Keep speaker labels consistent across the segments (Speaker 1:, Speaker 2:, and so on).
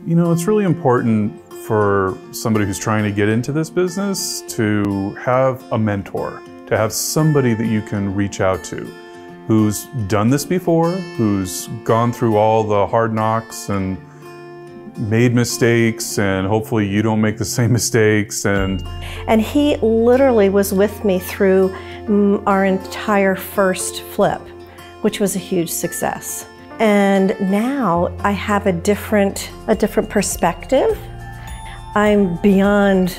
Speaker 1: You know, it's really important for somebody who's trying to get into this business to have a mentor, to have somebody that you can reach out to, who's done this before, who's gone through all the hard knocks and made mistakes, and hopefully you don't make the same mistakes. And
Speaker 2: he literally was with me through our entire first flip, which was a huge success. And now I have a different perspective. I'm beyond,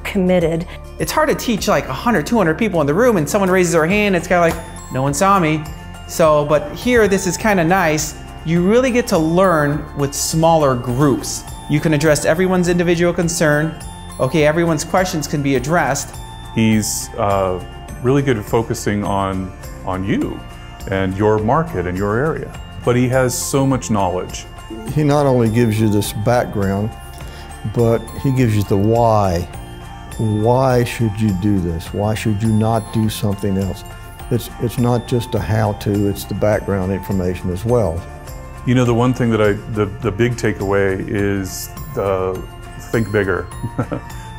Speaker 2: committed.
Speaker 3: It's hard to teach like 100, 200 people in the room and someone raises their hand, it's kind of like, no one saw me. So, but here, this is kind of nice. You really get to learn with smaller groups. You can address everyone's individual concern. Okay, everyone's questions can be addressed.
Speaker 1: He's really good at focusing on you and your market and your area. But he has so much knowledge.
Speaker 4: He not only gives you this background, but he gives you the why. Why should you do this? Why should you not do something else? It's not just a how-to, it's the background information as well.
Speaker 1: You know, the one thing that the big takeaway is think bigger.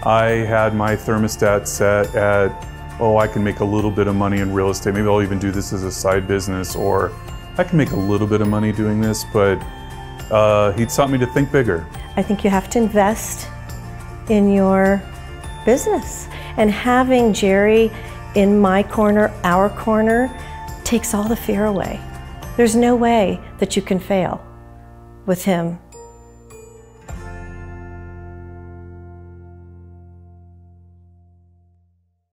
Speaker 1: I had my thermostat set at, I can make a little bit of money in real estate. Maybe I'll even do this as a side business, or I can make a little bit of money doing this, but he taught me to think bigger.
Speaker 2: I think you have to invest in your business. And having Jerry in my corner, our corner, takes all the fear away. There's no way that you can fail with him